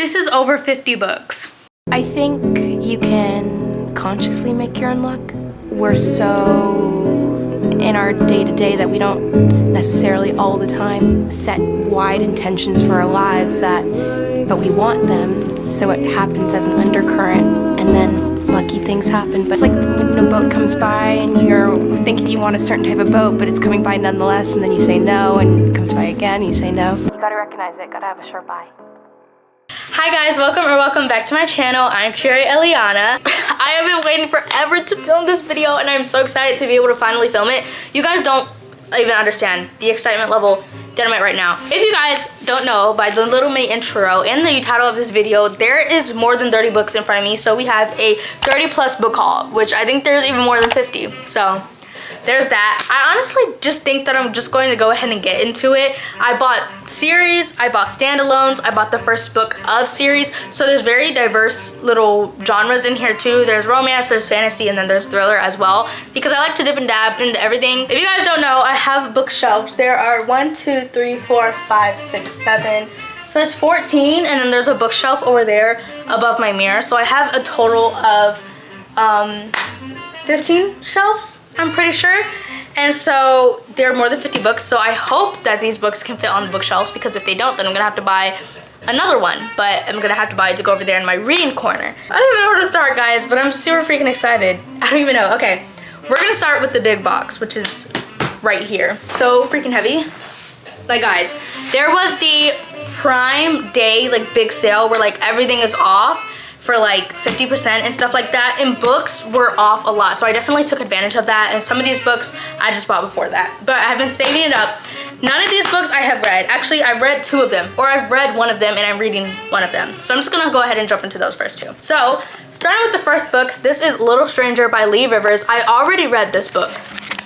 This is over 50 books. I think you can consciously make your own luck. We're so in our day-to-day that we don't necessarily all the time set wide intentions for our lives but we want them, so it happens as an undercurrent, and then lucky things happen. But it's like when a boat comes by and you're thinking you want a certain type of boat, but it's coming by nonetheless, and then you say no, and it comes by again, and you say no. You gotta recognize it, gotta have a sharp eye. Hi guys, welcome back to my channel. I'm Keyoríe Eliaña. I have been waiting forever to film this video, and I'm so excited to be able to finally film it. You guys don't even understand the excitement level that I'm at right now. If you guys don't know by the little mini intro and the title of this video, there is more than 30 books in front of me. So we have a 30+ book haul, which I think there's even more than 50. So there's that. I honestly just think that I'm just going to go ahead and get into it. I bought series, I bought standalones, I bought the first book of series. So there's very diverse little genres in here too. There's romance, there's fantasy, and then there's thriller as well. Because I like to dip and dab into everything. If you guys don't know, I have bookshelves. There are 1, 2, 3, 4, 5, 6, 7. So there's 14, and then there's a bookshelf over there above my mirror. So I have a total of 15 shelves, I'm pretty sure. And so there are more than 50 books, so I hope that these books can fit on the bookshelves, because if they don't, then I'm gonna have to buy another one, but I'm gonna have to buy it to go over there in my reading corner. I don't even know where to start, guys, but I'm super freaking excited. I don't even know. Okay, we're gonna start with the big box, which is right here. So freaking heavy. Like guys, there was the Prime Day like big sale where like everything is off for like 50% and stuff like that, and books were off a lot, so I definitely took advantage of that. And some of these books I just bought before that, but I've been saving it up. None of these books I have read. Actually, I've read 2 of them, or I've read 1 of them and I'm reading 1 of them, so I'm just gonna go ahead and jump into those first 2. So starting with the first book, this is Little Stranger by Lee Rivers. I already read this book.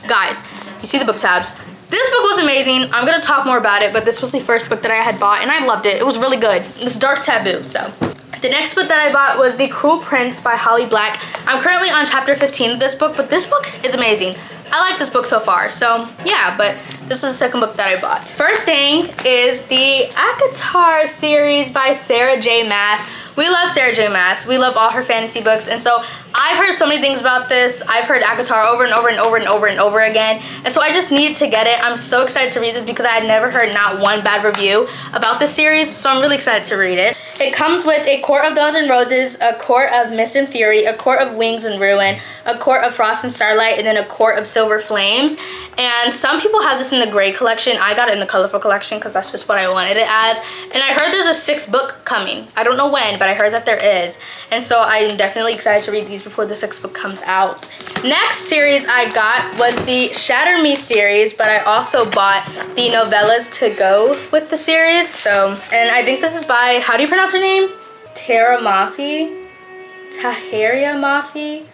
Guys, you see the book tabs. This book was amazing. I'm gonna talk more about it, but this was the first book that I had bought and I loved it. It was really good. It's dark taboo, so. The next book that I bought was The Cruel Prince by Holly Black. I'm currently on chapter 15 of this book, but this book is amazing. I like this book so far, so yeah, but this was the second book that I bought. First thing is the ACOTAR series by Sarah J. Maas. We love Sarah J. Maas. We love all her fantasy books, and so I've heard so many things about this. I've heard ACOTAR over and over and over and over and over again, and so I just needed to get it. I'm so excited to read this because I had never heard not one bad review about this series, so I'm really excited to read it. It comes with A Court of Thorns and Roses, A Court of Mist and Fury, A Court of Wings and Ruin, A Court of Frost and Starlight, and then A Court of Silver Flames. And some people have this in the gray collection. I got it in the colorful collection because that's just what I wanted it as. And I heard there's a 6th book coming. I don't know when, but I heard that there is. And so I'm definitely excited to read these before the 6th book comes out. Next series I got was the Shatter Me series, but I also bought the novellas to go with the series. So, and I think this is by, how do you pronounce her name? Tahereh Mafi? Tahereh Mafi?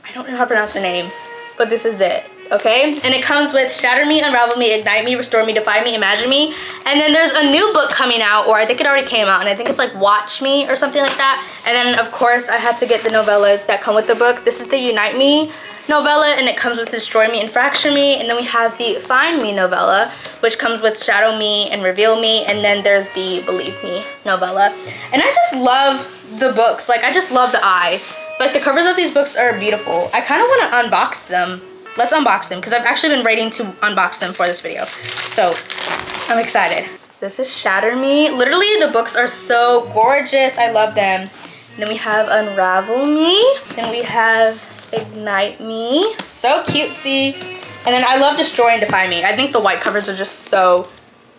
I don't know how to pronounce her name, but this is it. Okay, and it comes with Shatter Me, Unravel Me, Ignite Me, Restore Me, Defy Me, Imagine Me. And then there's a new book coming out, or I think it already came out, and I think it's like Watch Me or something like that. And then of course I had to get the novellas that come with the book. This is the Unite Me novella, and it comes with Destroy Me and Fracture Me. And then we have the Find Me novella, which comes with Shadow Me and Reveal Me. And then there's the Believe Me novella. And I just love the books. Like, I just love the eye. Like, the covers of these books are beautiful. I kind of want to unbox them. Let's unbox them, because I've actually been waiting to unbox them for this video. So I'm excited. This is Shatter Me. Literally, the books are so gorgeous. I love them. And then we have Unravel Me. Then we have Ignite Me. So cutesy. And then I love Destroy and Defy Me. I think the white covers are just so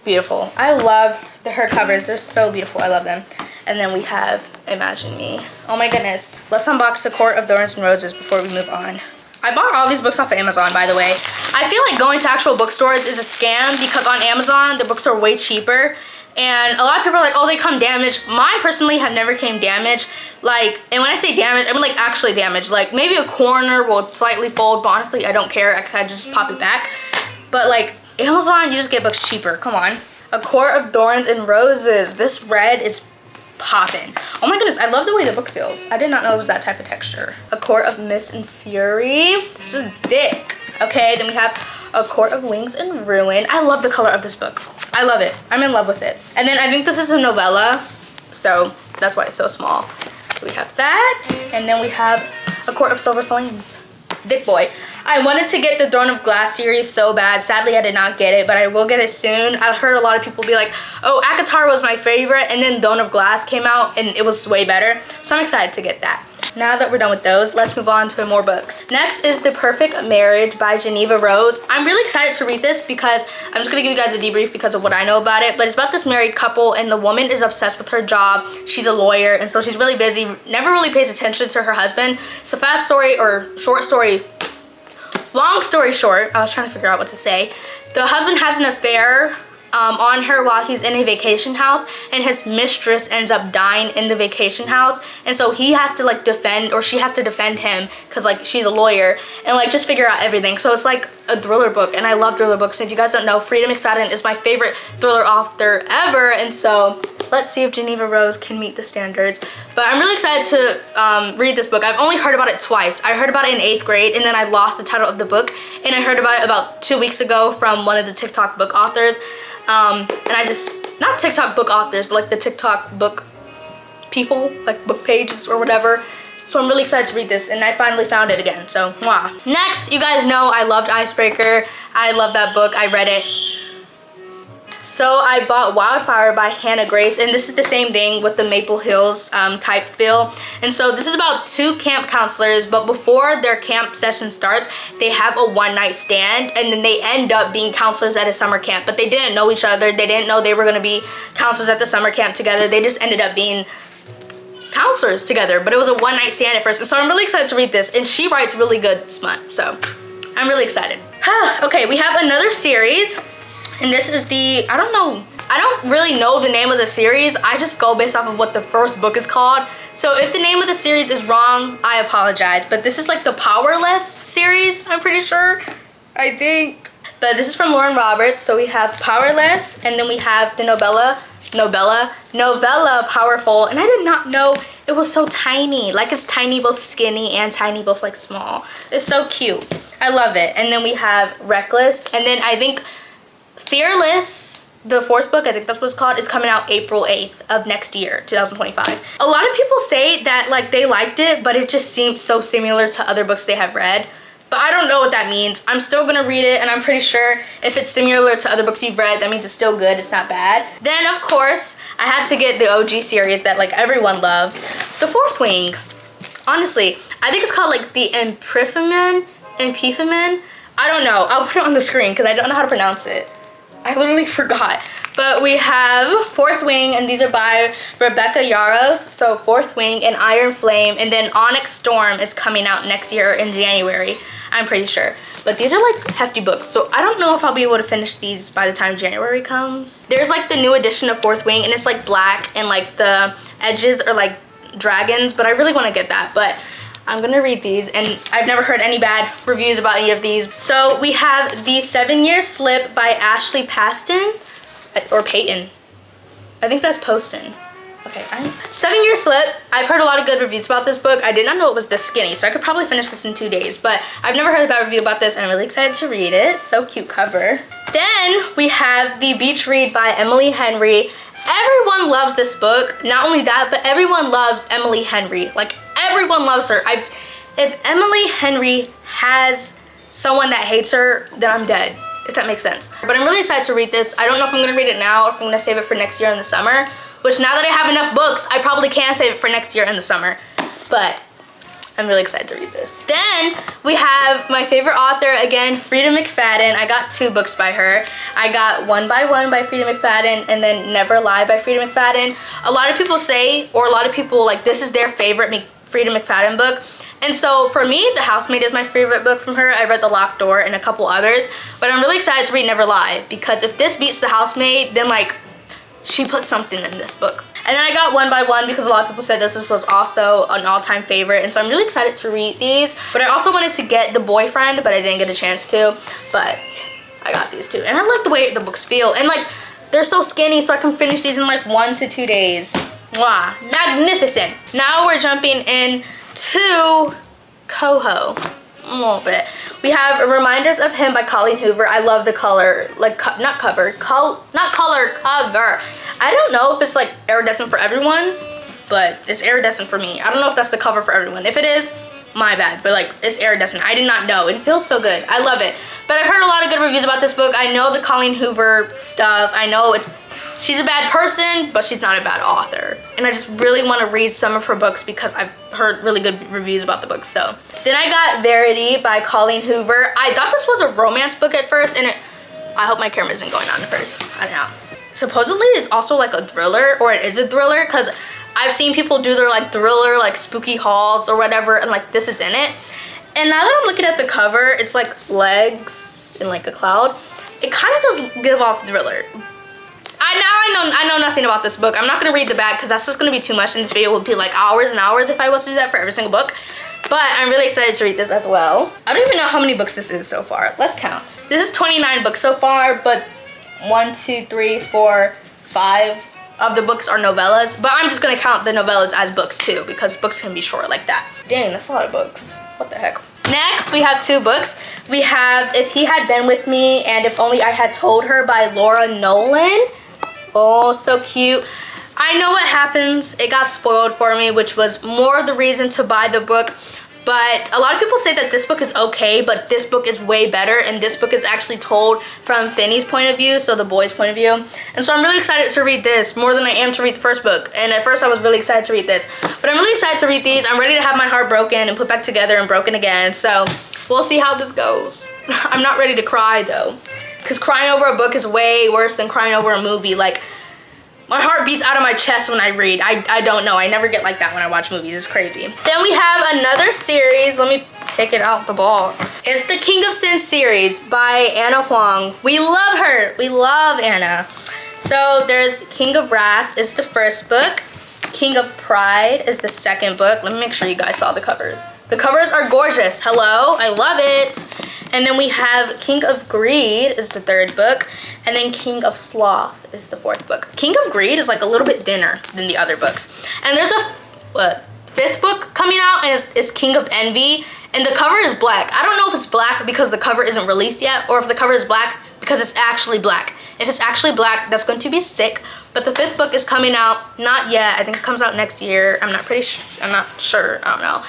beautiful. I love her covers. They're so beautiful. I love them. And then we have Imagine Me. Oh my goodness. Let's unbox The Court of Thorns and Roses before we move on. I bought all these books off of Amazon, by the way. I feel like going to actual bookstores is a scam, because on Amazon, the books are way cheaper. And a lot of people are like, oh, they come damaged. Mine personally have never came damaged. Like, and when I say damaged, I mean like actually damaged. Like, maybe a corner will slightly fold, but honestly, I don't care. I can just pop it back. But like, Amazon, you just get books cheaper. Come on. A Court of Thorns and Roses. This red is poppin'. Oh my goodness, I love the way the book feels. I did not know it was that type of texture. A Court of Mist and Fury. This is thick. Okay, then we have A Court of Wings and Ruin. I love the color of this book. I love it. I'm in love with it. And then I think this is a novella. So That's why it's so small. So we have that, and then we have A Court of Silver Flames. Dick boy. I wanted to get the Throne of Glass series so bad. Sadly, I did not get it, but I will get it soon. I heard a lot of people be like, oh, ACOTAR was my favorite, and then Throne of Glass came out, and it was way better. So I'm excited to get that. Now that we're done with those, let's move on to more books. Next is The Perfect Marriage by Geneva Rose. I'm really excited to read this because I'm just gonna give you guys a debrief because of what I know about it, but it's about this married couple and the woman is obsessed with her job. She's a lawyer, and so she's really busy, never really pays attention to her husband. So fast story, or short story, long story short, I was trying to figure out what to say. The husband has an affair on her while he's in a vacation house, and his mistress ends up dying in the vacation house, and so he has to like defend, or she has to defend him because like she's a lawyer, and like just figure out everything. So it's like a thriller book, and I love thriller books. And if you guys don't know, Freida McFadden is my favorite thriller author ever, and so let's see if Geneva Rose can meet the standards. But I'm really excited to read this book. I've only heard about it twice. I heard about it in 8th grade, and then I lost the title of the book, and I heard about it about 2 weeks ago from one of the TikTok book authors. And I just, not TikTok book authors, but like the TikTok book people, like book pages or whatever. So I'm really excited to read this, and I finally found it again, so mwah. Next, you guys know I loved Icebreaker. I love that book, I read it. So I bought Wildfire by Hannah Grace, and this is the same thing with the Maple Hills type feel. And so this is about 2 camp counselors, but before their camp session starts, they have a one-night stand, and then they end up being counselors at a summer camp. But they didn't know each other. They didn't know they were gonna be counselors at the summer camp together. They just ended up being counselors together, but it was a one-night stand at first. And so I'm really excited to read this, and she writes really good smut, so I'm really excited. Okay, we have another series. And this is the, I don't really know the name of the series. I just go based off of what the first book is called. So if the name of the series is wrong, I apologize. But this is like the Powerless series, I'm pretty sure, I think. But this is from Lauren Roberts. So we have Powerless, and then we have the novella Powerful. And I did not know it was so tiny. Like it's tiny both skinny and tiny both like small. It's so cute. I love it. And then we have Reckless, and then I think Fearless, the 4th book, I think that's what it's called, is coming out April 8th of next year, 2025. A lot of people say that like they liked it, but it just seems so similar to other books they have read. But I don't know what that means. I'm still gonna read it, and I'm pretty sure if it's similar to other books you've read, that means it's still good, it's not bad. Then of course, I had to get the OG series that like everyone loves, The Fourth Wing. Honestly, I think it's called like the Empyphymen. I don't know, I'll put it on the screen because I don't know how to pronounce it. I literally forgot. But we have Fourth Wing, and these are by Rebecca Yarros. So Fourth Wing and Iron Flame, and then Onyx Storm is coming out next year in January, I'm pretty sure. But these are like hefty books, so I don't know if I'll be able to finish these by the time January comes. There's like the new edition of Fourth Wing, and it's like black, and like the edges are like dragons, but I really want to get that. But I'm gonna read these, and I've never heard any bad reviews about any of these. So we have The 7-Year Slip by Ashley Paston, or Payton. I think that's Poston. Okay, 7-Year Slip. I've heard a lot of good reviews about this book. I did not know it was this skinny, so I could probably finish this in 2 days, but I've never heard a bad review about this, and I'm really excited to read it. So cute cover. Then we have The Beach Read by Emily Henry. Everyone loves this book. Not only that, but everyone loves Emily Henry. Like, everyone loves her. If Emily Henry has someone that hates her, then I'm dead, if that makes sense. But I'm really excited to read this. I don't know if I'm gonna read it now or if I'm gonna save it for next year in the summer, which now that I have enough books, I probably can save it for next year in the summer. But I'm really excited to read this. Then we have my favorite author again, Freida McFadden. I got 2 books by her. I got One by One by Freida McFadden, and then Never Lie by Freida McFadden. A lot of people say, or a lot of people like this is their favorite Freida McFadden book. And so for me, The Housemaid is my favorite book from her. I read The Locked Door and a couple others, but I'm really excited to read Never Lie, because if this beats The Housemaid, then like she put something in this book. And then I got One by One because a lot of people said this was also an all-time favorite, and so I'm really excited to read these. But I also wanted to get The Boyfriend, but I didn't get a chance to, but I got these 2. And I like the way the books feel, and like they're so skinny, so I can finish these in like 1 to 2 days. Mwah, magnificent. Now we're jumping in to Coho a little bit. We have Reminders of Him by Colleen Hoover. I love the color, like not color, cover. I don't know if it's like iridescent for everyone, but it's iridescent for me. I don't know if that's the cover for everyone. If it is, my bad, but like, it's iridescent. I did not know. It feels so good. I love it. But I've heard a lot of good reviews about this book. I know the Colleen Hoover stuff. I know she's a bad person, but she's not a bad author. And I just really want to read some of her books because I've heard really good reviews about the books. So then I got Verity by Colleen Hoover. I thought this was a romance book at first, and I hope my camera isn't going on at first. I don't know. Supposedly it's also like a thriller, or it is a thriller, because I've seen people do their like thriller, like spooky hauls or whatever, and like this is in it. And now that I'm looking at the cover, it's like legs and like a cloud. It kind of does give off thriller. I know nothing about this book. I'm not gonna read the back because that's just gonna be too much, and this video would be like hours and hours if I was to do that for every single book. But I'm really excited to read this as well. I don't even know how many books this is so far. Let's count. This is 29 books so far, but 1, 2, 3, 4, 5 of the books are novellas. But I'm just gonna count the novellas as books too, because books can be short like that. Dang, that's a lot of books. What the heck? Next, we have 2 books. We have If He Had Been With Me and If Only I Had Told Her by Laura Nolan. Oh, so cute. I know what happens. It got spoiled for me, which was more the reason to buy the book. But a lot of people say that this book is okay, but this book is way better, and this book is actually told from Finney's point of view, so the boy's point of view. And so I'm really excited to read this more than I am to read the first book. And at first I was really excited to read this, but I'm really excited to read these. I'm ready to have my heart broken and put back together and broken again. So we'll see how this goes. I'm not ready to cry though, because crying over a book is way worse than crying over a movie. Like, my heart beats out of my chest when I read. I don't know. I never get like that when I watch movies. It's crazy. Then we have another series. Let me take it out the box. It's the King of Sin series by Anna Huang. We love her. We love Anna. So there's King of Wrath is the first book. King of Pride is the second book. Let me make sure you guys saw the covers. The covers are gorgeous. Hello. I love it. And then we have King of Greed is the third book. And then King of Sloth is the fourth book. King of Greed is like a little bit thinner than the other books. And there's a fifth book coming out, and it's King of Envy. And the cover is black. I don't know if it's black because the cover isn't released yet, or if the cover is black because it's actually black. If it's actually black, that's going to be sick. But the fifth book is coming out, not yet. I think it comes out next year. I'm not sure. I don't know.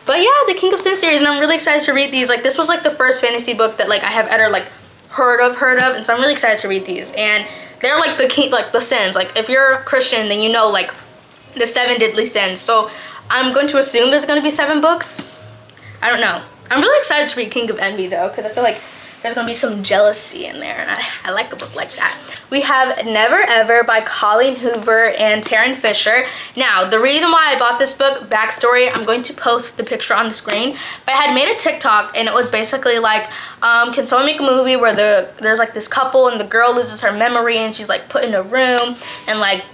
But yeah, the King of Sin series, and I'm really excited to read these. Like, this was like the first fantasy book that like I have ever like heard of, and so I'm really excited to read these. And they're like the sins. Like, if you're a Christian, then you know like the 7 deadly sins. So I'm going to assume there's going to be 7 books. I don't know. I'm really excited to read King of Envy though, because I feel like there's gonna be some jealousy in there, and I like a book like that. We have Never Ever by Colleen Hoover and Taryn Fisher. Now, the reason why I bought this book, backstory, I'm going to post the picture on the screen, but I had made a TikTok, and it was basically like, can someone make a movie where there's like this couple, and the girl loses her memory, and she's like put in a room, and like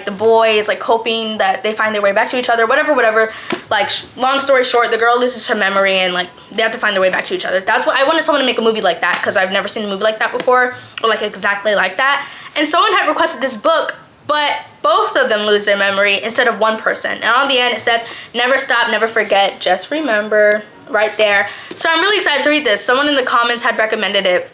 the boy is like hoping that they find their way back to each other, whatever. Like, long story short, the girl loses her memory, and like they have to find their way back to each other. That's what I wanted someone to make a movie like that, because I've never seen a movie like that before, or like exactly like that. And someone had requested this book, but both of them lose their memory instead of one person. And on the end it says, never stop, never forget, just remember, right there. So I'm really excited to read this. Someone in the comments had recommended it,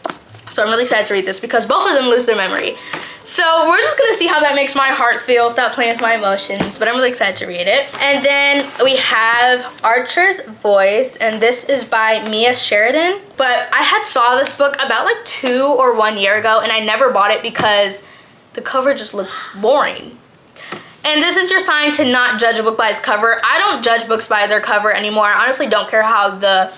so I'm really excited to read this because both of them lose their memory. So we're just gonna see how that makes my heart feel, stop playing with my emotions, but I'm really excited to read it. And then we have Archer's Voice, and this is by Mia Sheridan. But I had saw this book about like 2 or 1 year ago, and I never bought it because the cover just looked boring. And this is your sign to not judge a book by its cover. I don't judge books by their cover anymore. I honestly don't care how the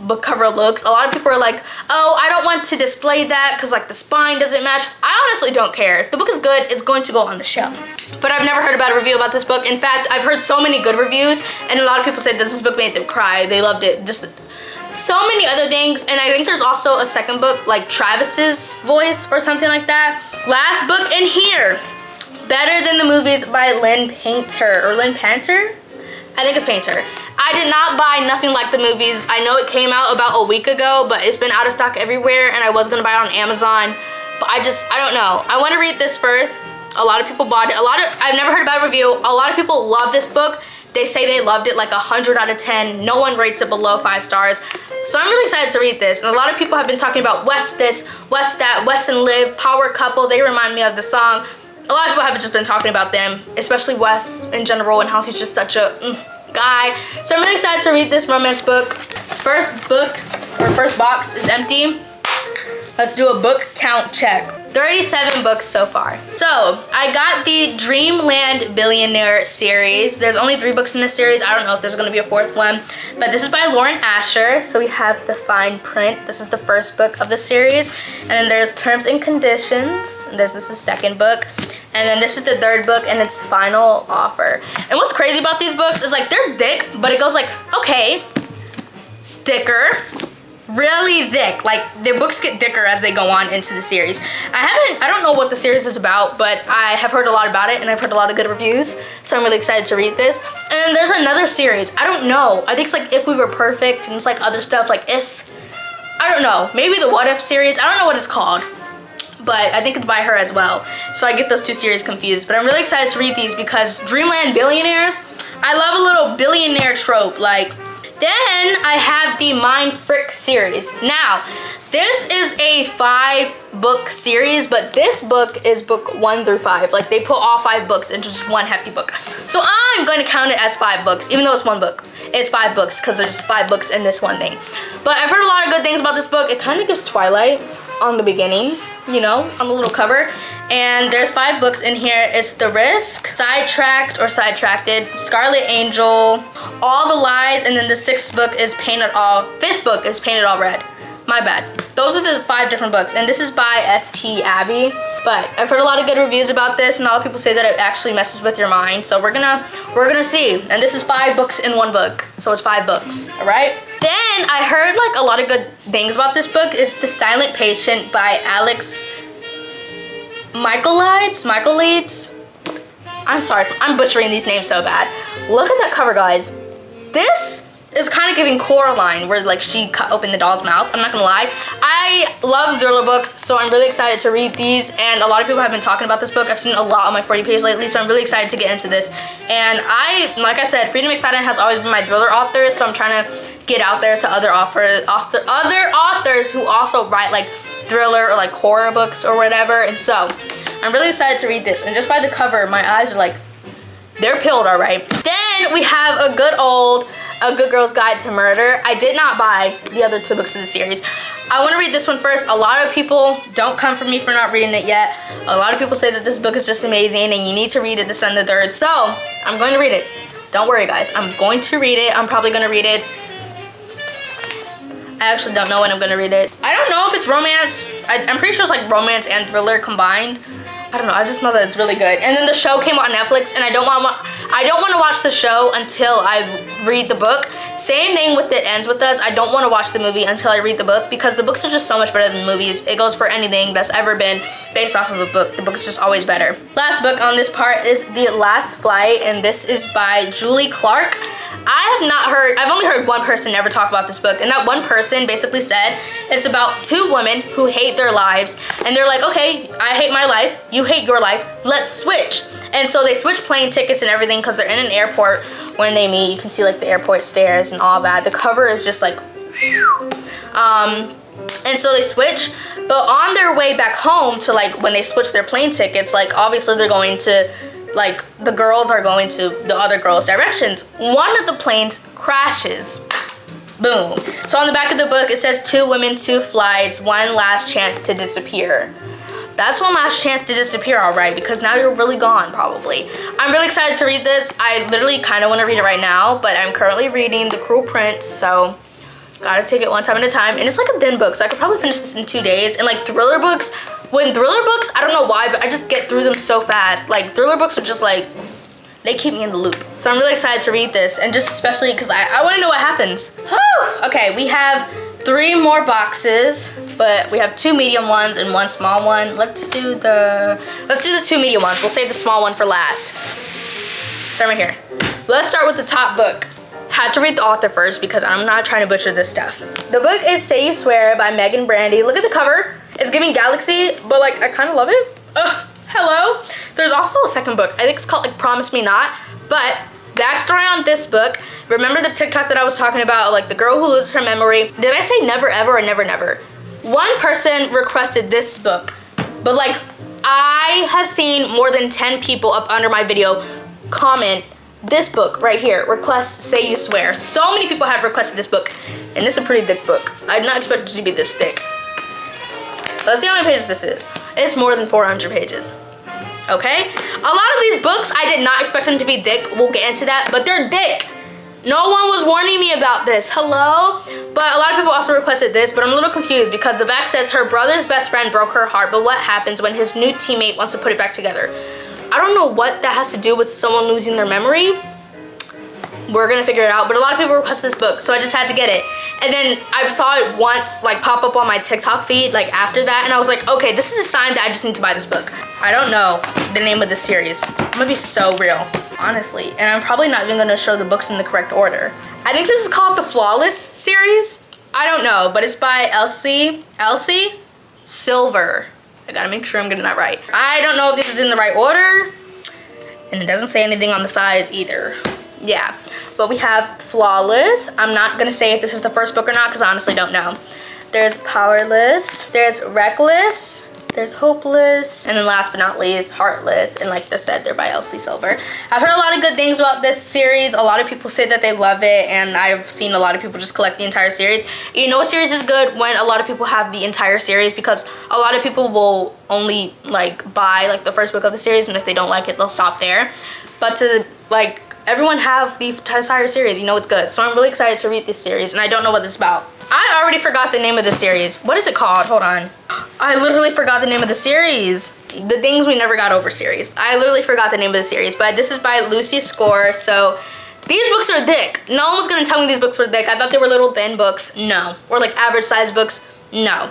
book cover looks. A lot of people are like, oh, I don't want to display that because like the spine doesn't match. I honestly don't care. If the book is good, it's going to go on the shelf. But I've never heard a bad review about this book. In fact, I've heard so many good reviews, and a lot of people said this book made them cry. They loved it. Just so many other things. And I think there's also a second book, like Travis's Voice or something like that. Last book in here, Better Than the Movies by Lynn Painter, or Lynn Panter? I think it's Painter. I did not buy Nothing Like the Movies. I know it came out about a week ago, but it's been out of stock everywhere, and I was gonna buy it on Amazon, but I don't know. I wanna read this first. A lot of people bought it. I've never heard a bad review. A lot of people love this book. They say they loved it like 100 out of 10. No one rates it below 5 stars. So I'm really excited to read this. And a lot of people have been talking about West this, West that, West and Liv, Power Couple. They remind me of the song. A lot of people have just been talking about them, especially Wes in general and how he's just such a guy. So I'm really excited to read this romance book. First box is empty. Let's do a book count check. 37 books so far. So I got the Dreamland Billionaire series. There's only 3 books in this series. I don't know if there's gonna be a 4th one, but this is by Lauren Asher. So we have the fine print. This is the first book of the series. And then there's Terms and Conditions. And this is the second book. And then this is the 3rd book and its final offer. And what's crazy about these books is like they're thick, but it goes like, okay, thicker, really thick. Like the books get thicker as they go on into the series. I don't know what the series is about, but I have heard a lot about it and I've heard a lot of good reviews. So I'm really excited to read this. And then there's another series. I don't know. I think it's like If We Were Perfect and it's like other stuff like I don't know, maybe the What If series. I don't know what it's called, but I think it's by her as well. So I get those 2 series confused, but I'm really excited to read these because Dreamland Billionaires, I love a little billionaire trope. Like, then I have the Mindf series. Now, this is a 5-book series, but this book is book 1 through 5. Like they put all 5 books into just one hefty book. So I'm going to count it as 5 books, even though it's 1 book. It's 5 books because there's 5 books in this one thing. But I've heard a lot of good things about this book. It kind of gives Twilight on the beginning, you know, on the little cover. And there's 5 books in here. It's The Risk, Sidetracked or Sidetracted, Scarlet Angel, All the Lies, and then the 6th book is Painted All, 5th book is Painted All Red. My bad. Those are the 5 different books, and this is by St. Abby. But I've heard a lot of good reviews about this, and a lot of people say that it actually messes with your mind. So we're gonna see. And this is 5 books in 1 book, so it's 5 books. All right. Then I heard like a lot of good things about this book. Is The Silent Patient by Alex Michaelides. I'm sorry, I'm butchering these names so bad. Look at that cover, guys. This is kind of giving Coraline, where like she cut open the doll's mouth. I'm not gonna lie. I love thriller books, so I'm really excited to read these. And a lot of people have been talking about this book. I've seen a lot on my For You page lately, so I'm really excited to get into this. And like I said, Freida McFadden has always been my thriller author, so I'm trying to get out there to other authors who also write like thriller or like horror books or whatever. And so I'm really excited to read this. And just by the cover, my eyes are like, they're peeled, all right. Then we have A Good Girl's Guide to Murder. I did not buy the other 2 books of the series. I want to read this one first. A lot of people don't come for me for not reading it yet. A lot of people say that this book is just amazing and you need to read it this and the 3rd. So I'm going to read it. Don't worry, guys. I'm going to read it. I'm probably going to read it. I actually don't know when I'm going to read it. I don't know if it's romance. I'm pretty sure it's like romance and thriller combined. I don't know. I just know that it's really good. And then the show came on Netflix, and I don't want to watch the show until I read the book. Same thing with It Ends With Us. I don't want to watch the movie until I read the book because the books are just so much better than movies. It goes for anything that's ever been based off of a book. The book is just always better. Last book on this part is The Last Flight, and this is by Julie Clark. I've only heard one person ever talk about this book, and that one person basically said it's about 2 women who hate their lives, and they're like, okay, I hate my life, you hate your life, let's switch. And so they switch plane tickets and everything because they're in an airport when they meet. You can see like the airport stairs and all that. The cover is just like, and so they switch, but on their way back home to like when they switch their plane tickets, like obviously they're going to, like the girls are going to the other girls' directions. One of the planes crashes. Boom. So on the back of the book, it says 2 women, 2 flights, 1 last chance to disappear. That's 1 last chance to disappear, all right, because now you're really gone, probably. I'm really excited to read this. I literally kind of want to read it right now, but I'm currently reading The Cruel Prince, so gotta take it one time at a time. And it's like a thin book, so I could probably finish this in 2 days. And like thriller books, I don't know why, but I just get through them so fast. Like thriller books are just like, they keep me in the loop. So I'm really excited to read this, and just especially because I want to know what happens. Okay, we have 3 more boxes, but we have 2 medium ones and 1 small one. Let's do the 2 medium ones. We'll save the small one for last. Start right here. Let's start with the top book. Had to read the author first because I'm not trying to butcher this stuff. The book is Say You Swear by Megan Brandy. Look at the cover. It's giving Galaxy, but like I kind of love it. Hello. There's also a 2nd book. I think it's called like Promise Me Not. But backstory on this book. Remember the TikTok that I was talking about, like the girl who loses her memory? Did I say never ever or never never? One person requested this book, but like I have seen more than 10 people up under my video comment this book right here, request Say You Swear. So many people have requested this book, and this is a pretty thick book. I did not expect it to be this thick. Let's see how many pages this is. It's more than 400 pages. Okay? A lot of these books, I did not expect them to be thick. We'll get into that, but they're thick. No one was warning me about this. Hello? But a lot of people also requested this, but I'm a little confused because the back says her brother's best friend broke her heart, but what happens when his new teammate wants to put it back together? I don't know what that has to do with someone losing their memory. We're gonna figure it out, but a lot of people requested this book, so I just had to get it. And then I saw it once like pop up on my TikTok feed like after that, and I was like, okay, this is a sign that I just need to buy this book. I don't know the name of the series. I'm gonna be so real, honestly. And I'm probably not even gonna show the books in the correct order. I think this is called the Flawless series. I don't know, but it's by Elsie Silver. I gotta make sure I'm getting that right. I don't know if this is in the right order, and it doesn't say anything on the size either. Yeah, but we have Flawless. I'm not gonna say if this is the first book or not because I honestly don't know. There's Powerless, there's Reckless, there's Hopeless, and then last but not least, Heartless. And like I said, they're by Elsie Silver. I've heard a lot of good things about this series. A lot of people say that they love it, and I've seen a lot of people just collect the entire series. You know a series is good when a lot of people have the entire series, because a lot of people will only like buy like the first book of the series, and if they don't like it, they'll stop there. But to like everyone have the entire series, you know it's good. So I'm really excited to read this series, and I don't know what this is about. I already forgot the name of the series. What is it called? Hold on. I literally forgot the name of the series. The Things We Never Got Over series. I literally forgot the name of the series, but this is by Lucy Score. So these books are thick. No one was gonna tell me these books were thick. I thought they were little thin books. No. Or like average size books. No.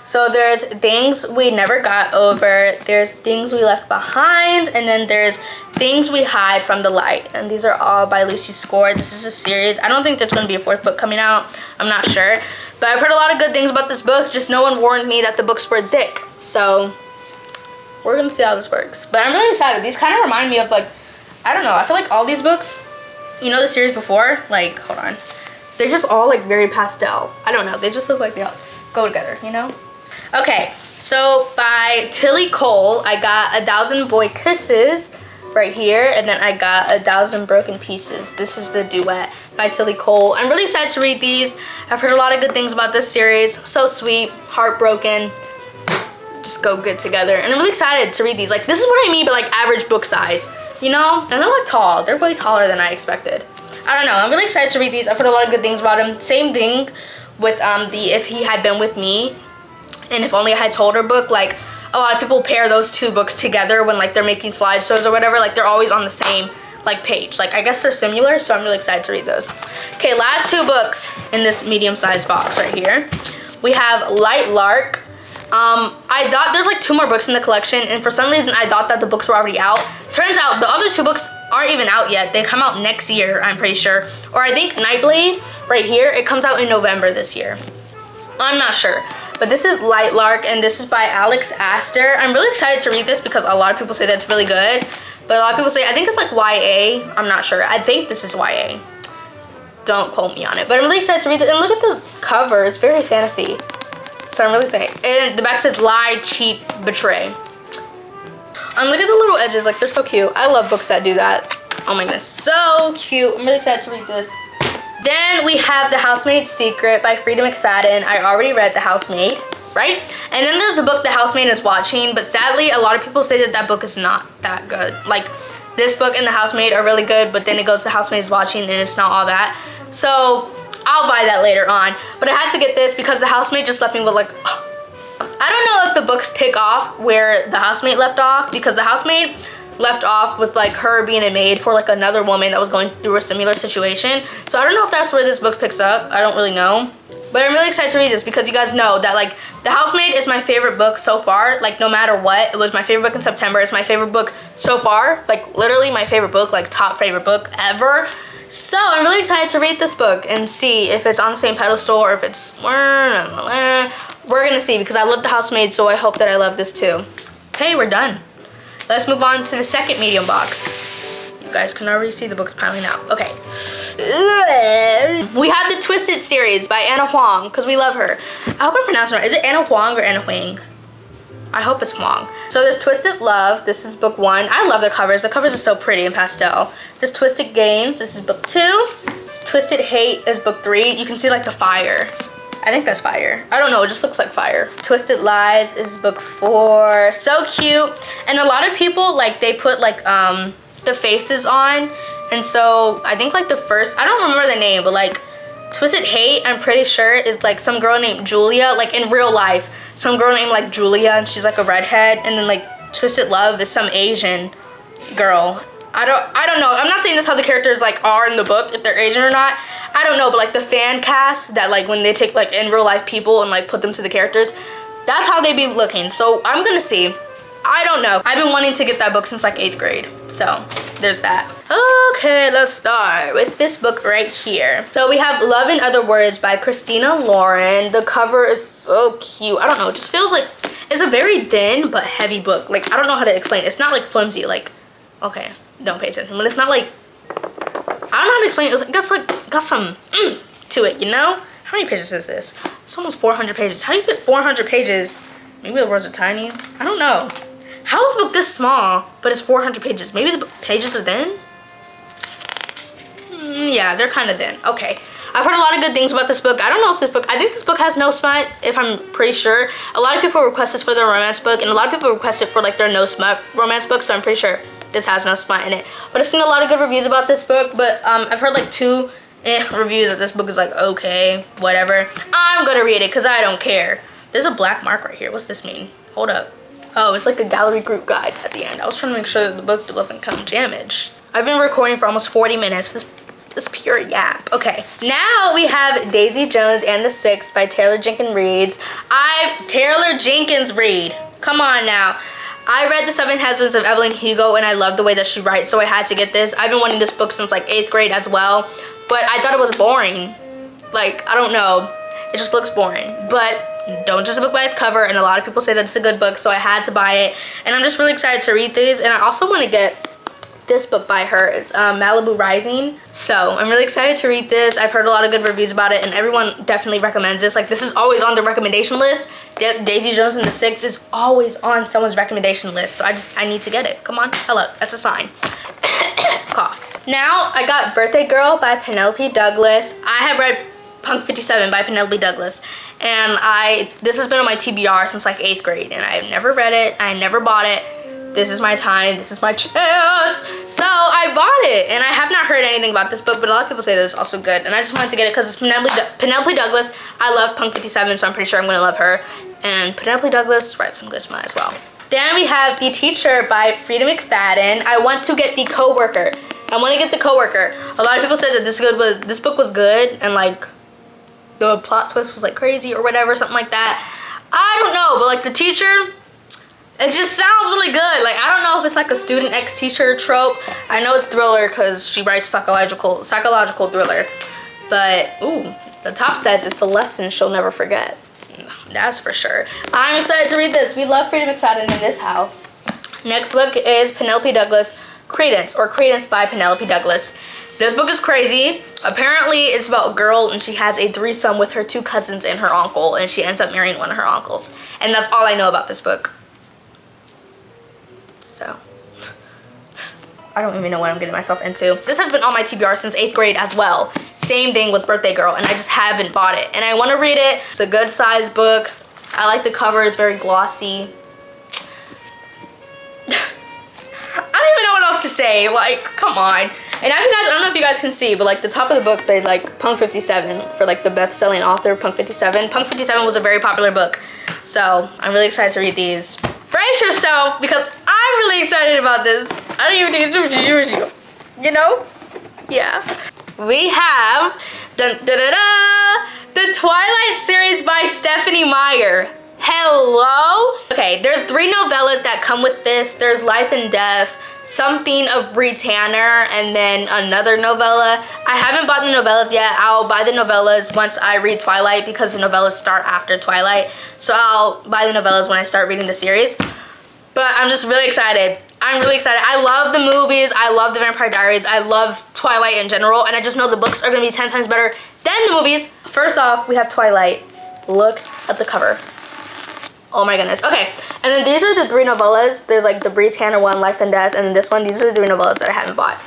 So there's Things We Never Got Over, there's Things We Left Behind, and then there's Things We Hide from the Light. And these are all by Lucy Score. This is a series. I don't think there's going to be a fourth book coming out. I'm not sure. But I've heard a lot of good things about this book. Just no one warned me that the books were thick. So we're going to see how this works. But I'm really excited. These kind of remind me of like, I don't know. I feel like all these books, you know the series before? Like, hold on. They're just all like very pastel. I don't know. They just look like they all go together, you know? Okay, so by Tillie Cole, I got 1,000 Boy Kisses right here, and then I got 1,000 Broken Pieces. This is the duet by Tillie Cole. I'm really excited to read these. I've heard a lot of good things about this series. So sweet, heartbroken, just go good together. And I'm really excited to read these. Like, this is what I mean by like average book size, you know? And they're like tall. They're way taller than I expected. I don't know. I'm really excited to read these. I've heard a lot of good things about them. Same thing with the If He Had Been With Me and If Only I Had Told Her book. Like, a lot of people pair those two books together when like they're making slideshows or whatever. Like, they're always on the same like page. Like, I guess they're similar, so I'm really excited to read those. Okay, last two books in this medium-sized box right here. We have Light Lark. I thought there's like 2 more books in the collection, and for some reason I thought that the books were already out. Turns out the other 2 books aren't even out yet. They come out next year, I'm pretty sure. Or I think Nightblade right here, it comes out in November this year. I'm not sure. But this is Light Lark, and this is by Alex Astor. I'm really excited to read this because a lot of people say that it's really good. But a lot of people say, I think it's like YA. I'm not sure. I think this is YA. Don't quote me on it. But I'm really excited to read it. And look at the cover. It's very fantasy. So I'm really excited. And the back says Lie, Cheat, Betray. And look at the little edges. Like, they're so cute. I love books that do that. Oh my goodness. So cute. I'm really excited to read this. Then we have The Housemaid's Secret by Freida McFadden. I already read The Housemaid, right? And then there's the book The Housemaid Is Watching, but sadly a lot of people say that that book is not that good. Like, this book and The Housemaid are really good, but then it goes to The Housemaid Is Watching and it's not all that. So I'll buy that later on. But I had to get this because The Housemaid just left me with like, I don't know if the books pick off where The Housemaid left off, because The Housemaid left off with like her being a maid for like another woman that was going through a similar situation. So I don't know if that's where this book picks up. I don't really know. But I'm really excited to read this because you guys know that like The Housemaid is my favorite book so far. Like, no matter what, it was my favorite book in September. It's my favorite book so far. Like, literally my favorite book, like top favorite book ever. So I'm really excited to read this book and see if it's on the same pedestal or if it's, we're gonna see, because I love The Housemaid, so I hope that I love this too. Okay, we're done. Let's move on to the second medium box. You guys can already see the books piling out. Okay. We have the Twisted series by Anna Huang, because we love her. I hope I'm pronouncing it right. Is it Anna Huang or Anna Huang? I hope it's Hwang. So there's Twisted Love. This is book 1. I love the covers. The covers are so pretty in pastel. There's Twisted Games. This is book 2. Twisted Hate is book 3. You can see like the fire. I think that's fire. I don't know, it just looks like fire. Twisted Lies is book 4. So cute. And a lot of people, like, they put like the faces on. And so I think like the first, I don't remember the name, but like Twisted Hate, I'm pretty sure is like some girl named Julia, like in real life. Some girl named like Julia, and she's like a redhead. And then like Twisted Love is some Asian girl. I don't know. I'm not saying this how the characters like are in the book, if they're Asian or not. I don't know, but like the fan cast that like when they take like in real life people and like put them to the characters, that's how they be looking. So I'm gonna see. I don't know. I've been wanting to get that book since like 8th grade. So there's that. Okay, let's start with this book right here. So we have Love in Other Words by Christina Lauren. The cover is so cute. I don't know, it just feels like it's a very thin but heavy book. Like, I don't know how to explain it. It's not like flimsy, like, okay, don't pay attention. But it's not like, I don't know how to explain it. It's like, got some to it, you know? How many pages is this? It's almost 400 pages. How do you fit 400 pages? Maybe the words are tiny. I don't know. How is a book this small, but it's 400 pages? Maybe the pages are thin? Yeah, they're kind of thin. Okay. I've heard a lot of good things about this book. I don't know if this book, I think this book has no smut, if I'm pretty sure. A lot of people request this for their romance book, and a lot of people request it for like their no smut romance book, so I'm pretty sure this has no smut in it. But I've seen a lot of good reviews about this book, but I've heard like 2 reviews that this book is like, okay, whatever. I'm gonna read it because I don't care. There's a black mark right here. What's this mean? Hold up. Oh, it's like a gallery group guide at the end. I was trying to make sure that the book wasn't come damaged. I've been recording for almost 40 minutes. This pure yap. Okay, now we have Daisy Jones and the Six by Taylor Jenkins Reid. Taylor Jenkins Reid. Come on now. I read The 7 Husbands of Evelyn Hugo and I love the way that she writes, so I had to get this. I've been wanting this book since like 8th grade as well, but I thought it was boring. Like, I don't know. It just looks boring. But don't judge a book by its cover, and a lot of people say that it's a good book, so I had to buy it. And I'm just really excited to read these, and I also want to get this book by her. It's Malibu Rising. So I'm really excited to read this. I've heard a lot of good reviews about it, and everyone definitely recommends this. Like, this is always on the recommendation list. Daisy Jones and the Six is always on someone's recommendation list, so I need to get it. Come on, hello, that's a sign. Cough. Now I got Birthday Girl by Penelope Douglas. I have read Punk 57 by Penelope Douglas, and this has been on my TBR since like 8th grade, and I've never read it. I never bought it. This is my time, this is my chance. So I bought it, and I have not heard anything about this book, but a lot of people say that it's also good, and I just wanted to get it because it's Penelope Douglas. I love Punk 57, so I'm pretty sure I'm gonna love her. And Penelope Douglas writes some good smut as well. Then we have The Teacher by Freida McFadden. I want to get The Coworker. I want to get The Coworker. A lot of people said that this book was good, and like the plot twist was like crazy or whatever, something like that. I don't know, but like The Teacher, it just sounds really good. Like, I don't know if it's like a student ex-teacher trope. I know it's thriller because she writes psychological thriller. But, ooh, the top says it's a lesson she'll never forget. That's for sure. I'm excited to read this. We love Freida McFadden in this house. Next book is Penelope Douglas, Credence, or Credence by Penelope Douglas. This book is crazy. Apparently, it's about a girl, and she has a threesome with her 2 cousins and her uncle, and she ends up marrying one of her uncles. And that's all I know about this book. So, I don't even know what I'm getting myself into. This has been on my TBR since 8th grade as well. Same thing with Birthday Girl, and I just haven't bought it. And I want to read it. It's a good size book. I like the cover. It's very glossy. I don't even know what else to say. Like, come on. And I don't know if you guys can see, but like the top of the book say like Punk 57 for like the best-selling author, Punk 57. Punk 57 was a very popular book. So I'm really excited to read these. Brace yourself, because I'm really excited about this. I don't even think it's you know? Yeah. We have the Twilight series by Stephanie Meyer. Hello? Okay, there's 3 novellas that come with this. There's Life and Death, Something of Bree Tanner, and then another novella. I haven't bought the novellas yet. I'll buy the novellas once I read Twilight, because the novellas start after Twilight. So I'll buy the novellas when I start reading the series. But I'm just really excited. I'm really excited. I love the movies. I love the Vampire Diaries. I love Twilight in general. And I just know the books are going to be 10 times better than the movies. First off, we have Twilight. Look at the cover. Oh my goodness. Okay, and then these are the 3 novellas. There's like the Bree Tanner one, Life and Death, and then this one. These are the 3 novellas that I haven't bought.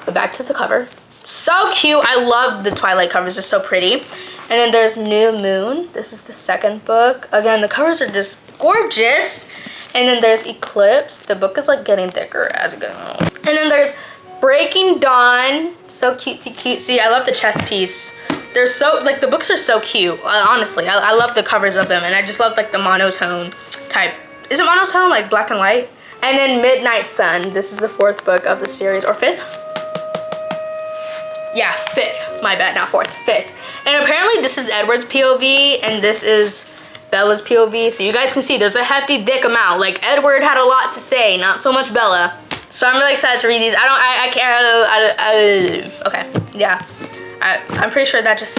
But back to the cover. So cute. I love the Twilight covers. They're so pretty. And then there's New Moon. This is the 2nd book. Again, the covers are just gorgeous. And then there's Eclipse. The book is like getting thicker as it goes. And then there's Breaking Dawn. So cutesy cutesy. I love the chest piece. They're so, like, the books are so cute. Honestly, I love the covers of them. And I just love like the monotone type. Is it monotone, like black and white? And then Midnight Sun. This is the 4th book of the series, or 5th? Yeah, 5th. My bad, not 4th, 5th. And apparently this is Edward's POV and this is Bella's POV. So you guys can see there's a hefty thick amount. Like Edward had a lot to say, not so much Bella. So I'm really excited to read these. Okay, yeah. I'm pretty sure that's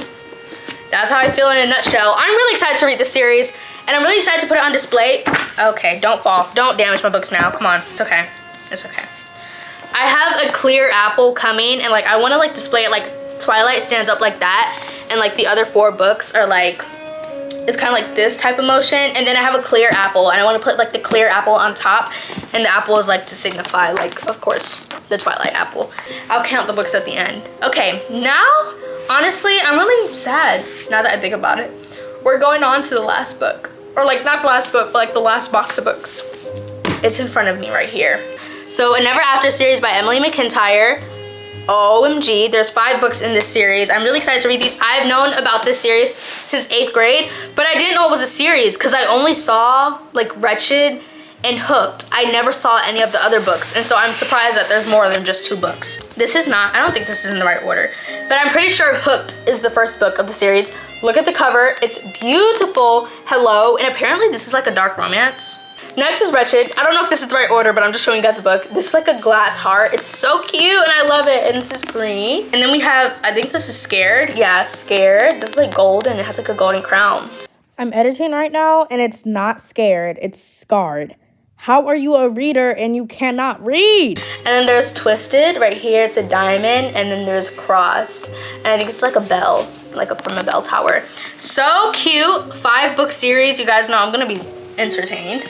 how I feel in a nutshell. I'm really excited to read this series and I'm really excited to put it on display. Okay, don't fall. Don't damage my books now. Come on, it's okay. It's okay. I have a clear apple coming and like I want to like display it like Twilight stands up like that and like the other 4 books are like, it's kind of like this type of motion, and then I have a clear apple and I want to put like the clear apple on top, and the apple is like to signify like, of course, the Twilight apple. I'll count the books at the end. Okay, now honestly I'm really sad now that I think about it. We're going on to the last book, or like not the last book but like the last box of books. It's in front of me right here. So A Never After series by Emily McIntyre. OMG, there's 5 books in this series. I'm really excited to read these. I've known about this series since 8th grade, but I didn't know it was a series because I only saw like Wretched and Hooked. I never saw any of the other books, and so I'm surprised that there's more than just 2 books. This is not, I don't think this is in the right order, but I'm pretty sure Hooked is the 1st book of the series. Look at the cover, it's beautiful. Hello, and apparently this is like a dark romance. Next is Wretched. I don't know if this is the right order, but I'm just showing you guys the book. This is like a glass heart. It's so cute and I love it. And this is green. And then we have, I think this is Scared. Yeah, Scared. This is like gold and it has like a golden crown. I'm editing right now and it's not Scared, it's Scarred. How are you a reader and you cannot read? And then there's Twisted right here. It's a diamond. And then there's Crossed. And I think it's like a bell, from a bell tower. So cute. 5-book series. You guys know I'm gonna be entertained.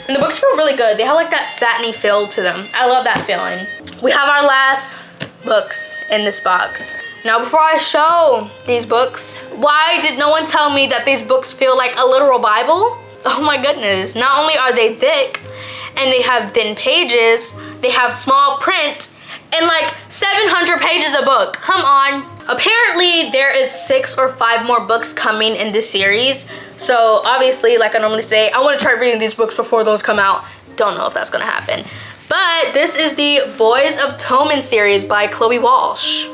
And the books feel really good. They have like that satiny feel to them. I love that feeling. We have our last books in this box. Now before I show these books, why did no one tell me that these books feel like a literal Bible? Oh my goodness. Not only are they thick and they have thin pages, they have small print and like 700 pages a book. Come on. Apparently there is 6 or 5 more books coming in this series. So obviously, like I normally say, I want to try reading these books before those come out. Don't know if that's gonna happen. But this is the Boys of Tommen series by Chloe Walsh.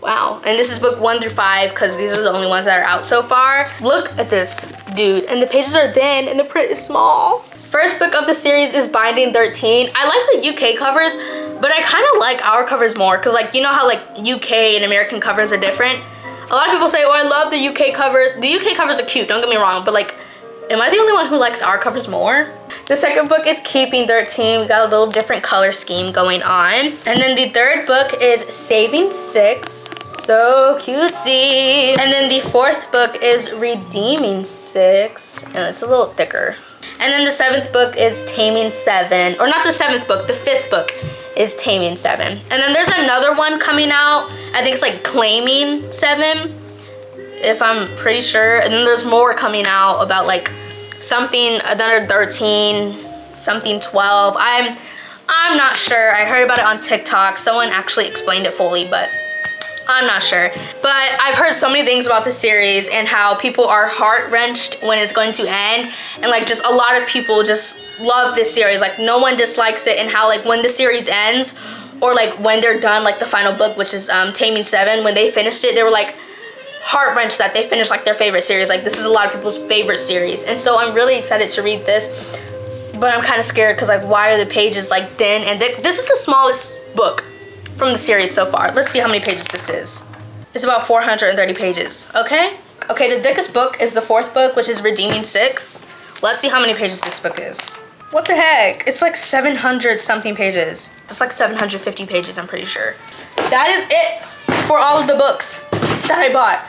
Wow, and this is book 1 through 5 because these are the only ones that are out so far. Look at this, dude, and the pages are thin and the print is small. First book of the series is Binding 13. I like the UK covers, but I kind of like our covers more because like, you know how like UK and American covers are different? A lot of people say, oh, I love the UK covers. The UK covers are cute, don't get me wrong, but like, am I the only one who likes our covers more? The second book is Keeping 13. We got a little different color scheme going on. And then the 3rd book is Saving 6. So cutesy. And then the 4th book is Redeeming 6. And it's a little thicker. And then the 7th book is Taming 7. Or not the 7th book, the 5th book is Taming 7. And then there's another one coming out. I think it's like Claiming 7, if I'm pretty sure. And then there's more coming out about like something, another 13, something 12. I'm not sure. I heard about it on TikTok. Someone actually explained it fully, but I'm not sure. But I've heard so many things about this series and how people are heart-wrenched when it's going to end. And like just a lot of people just love this series. Like no one dislikes it, and how like when the series ends or like when they're done, like the final book, which is Taming 7, when they finished it, they were like heart-wrenched that they finished like their favorite series. Like this is a lot of people's favorite series. And so I'm really excited to read this, but I'm kind of scared because like why are the pages like thin and thick? This is the smallest book from the series so far. Let's see how many pages this is. It's about 430 pages, okay? Okay, the thickest book is the 4th book, which is Redeeming 6. Let's see how many pages this book is. What the heck? It's like 700 something pages. It's like 750 pages, I'm pretty sure. That is it for all of the books that I bought.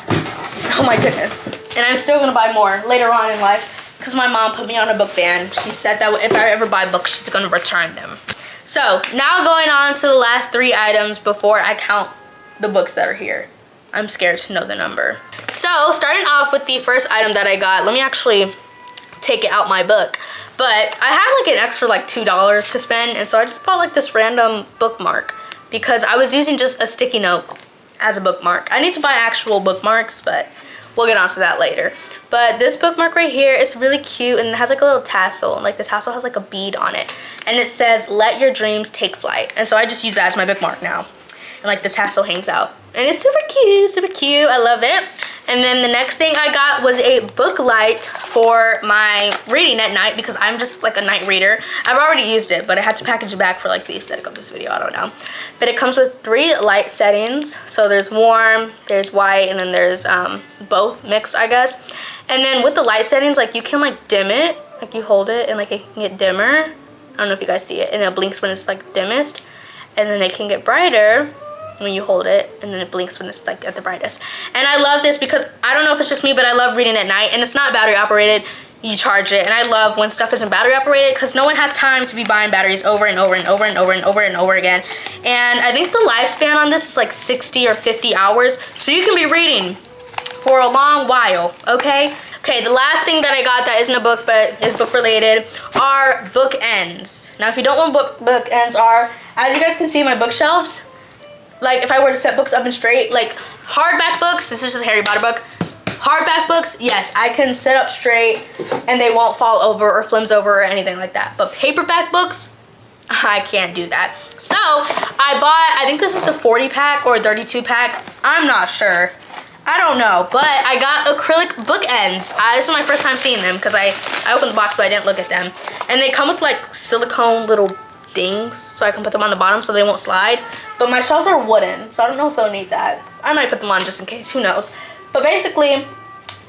Oh my goodness. And I'm still gonna buy more later on in life. because my mom put me on a book ban. She said that if I ever buy books, she's gonna return them. So now going on to the last 3 items before I count the books that are here. I'm scared to know the number. So starting off with the first item that I got, let me actually take it out my book. But I had like an extra like $2 to spend, and so I just bought like this random bookmark because I was using just a sticky note as a bookmark. I need to buy actual bookmarks, but we'll get onto that later. But this bookmark right here is really cute, and it has like a little tassel, and like the tassel has like a bead on it, and it says "Let your dreams take flight." And so I just use that as my bookmark now, and like the tassel hangs out, and it's super cute, super cute. I love it. And then the next thing I got was a book light for my reading at night because I'm just like a night reader. I've already used it, but I had to package it back for like the aesthetic of this video. I don't know. But it comes with 3 light settings. So there's warm, there's white, and then there's both mixed, I guess. And then with the light settings, like you can like dim it, like you hold it and like it can get dimmer. I don't know if you guys see it, and it blinks when it's like dimmest, and then it can get brighter when you hold it, and then it blinks when it's like at the brightest. And I love this because I don't know if it's just me, but I love reading at night, and it's not battery operated. You charge it, and I love when stuff isn't battery operated because no one has time to be buying batteries over and over and over and over and over and over again. And I think the lifespan on this is like 60 or 50 hours, so you can be reading for a long while, okay? Okay, the last thing that I got that isn't a book but is book related are bookends. Now, if you don't know what bookends are, as you guys can see, my bookshelves, like if I were to set books up and straight, like hardback books, this is just a Harry Potter book. Hardback books, yes, I can sit up straight and they won't fall over or flimsy over or anything like that. But paperback books, I can't do that. So I bought, I think this is a 40 pack or a 32 pack. I'm not sure. I don't know, but I got acrylic bookends. This is my first time seeing them because I opened the box but I didn't look at them. And they come with like silicone little things so I can put them on the bottom so they won't slide. But my shelves are wooden, so I don't know if they'll need that. I might put them on just in case, who knows. But basically,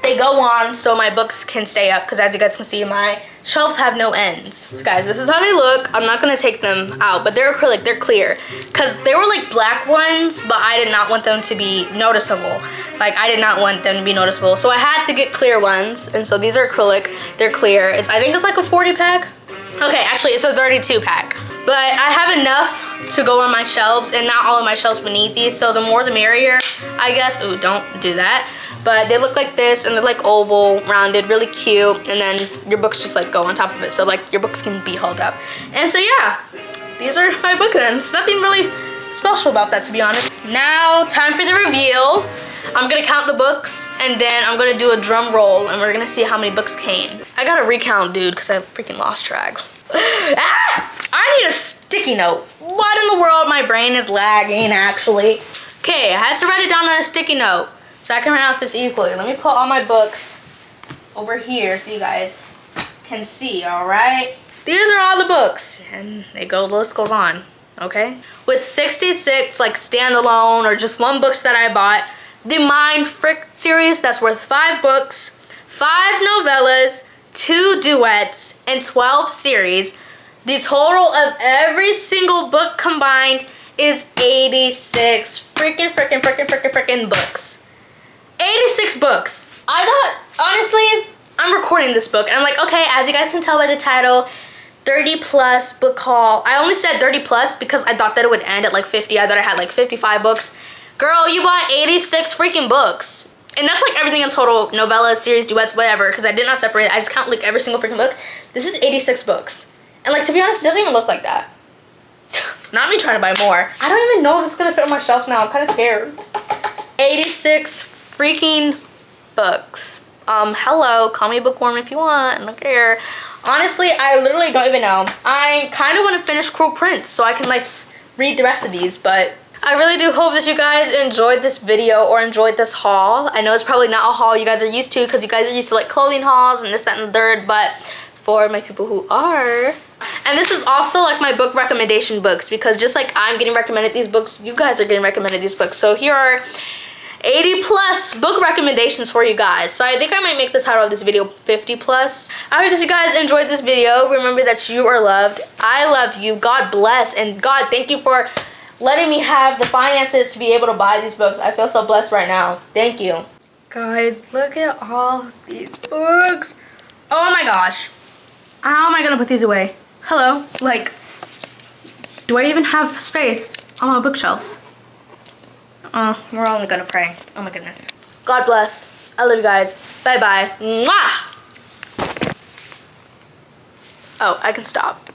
they go on so my books can stay up because as you guys can see, my shelves have no ends. So guys, this is how they look. I'm not gonna take them out, but they're acrylic, they're clear. Because they were like black ones, but I did not want them to be noticeable. Like I did not want them to be noticeable. So I had to get clear ones. And so these are acrylic, they're clear. I think it's like a 40 pack. Okay, actually it's a 32 pack. But I have enough to go on my shelves, and not all of my shelves will need these, so the more the merrier, I guess. Ooh, don't do that. But they look like this, and they're like oval, rounded, really cute, and then your books just like go on top of it, so like your books can be held up. And so yeah, these are my bookends. Nothing really special about that, to be honest. Now, time for the reveal. I'm gonna count the books, and then I'm gonna do a drum roll, and we're gonna see how many books came. I gotta recount, dude, because I freaking lost track. I need a sticky note. What in the world? My brain is lagging, actually. Okay, I had to write it down on a sticky note so I can pronounce this equally. Let me put all my books over here so you guys can see, all right? These are all the books, and the list goes on, okay? With 66 like standalone or just one books that I bought, the Mindf series, that's worth 5 books, 5 novellas, 2 duets, and 12 series. The total of every single book combined is 86 freaking books. 86 books. I thought, honestly, I'm recording this book and I'm like, okay, as you guys can tell by the title, 30 plus book haul. I only said 30 plus because I thought that it would end at like 50. I thought I had like 55 books. Girl, you bought 86 freaking books. And that's like everything in total, novellas, series, duets, whatever, because I did not separate it. I just count like every single freaking book. This is 86 books. And like, to be honest, it doesn't even look like that. Not me trying to buy more. I don't even know if it's gonna fit on my shelf now. I'm kind of scared. 86 freaking books. Hello, call me bookworm if you want, I don't care. Honestly, I literally don't even know. I kind of want to finish Cruel Prince so I can like read the rest of these, but I really do hope that you guys enjoyed this video or enjoyed this haul. I know it's probably not a haul you guys are used to because you guys are used to like clothing hauls and this, that, and the third, but for my people who are. And this is also like my book recommendation books because just like I'm getting recommended these books, you guys are getting recommended these books. So here are 80 plus book recommendations for you guys. So I think I might make the title of this video 50 plus. I hope that you guys enjoyed this video. Remember that you are loved. I love you. God bless. And God, thank you for letting me have the finances to be able to buy these books. I feel so blessed right now. Thank you. Guys, look at all of these books. Oh my gosh. How am I gonna put these away? Hello, like, do I even have space on my bookshelves? We're only gonna pray. Oh my goodness. God bless. I love you guys. Bye-bye. Mwah! Oh, I can stop.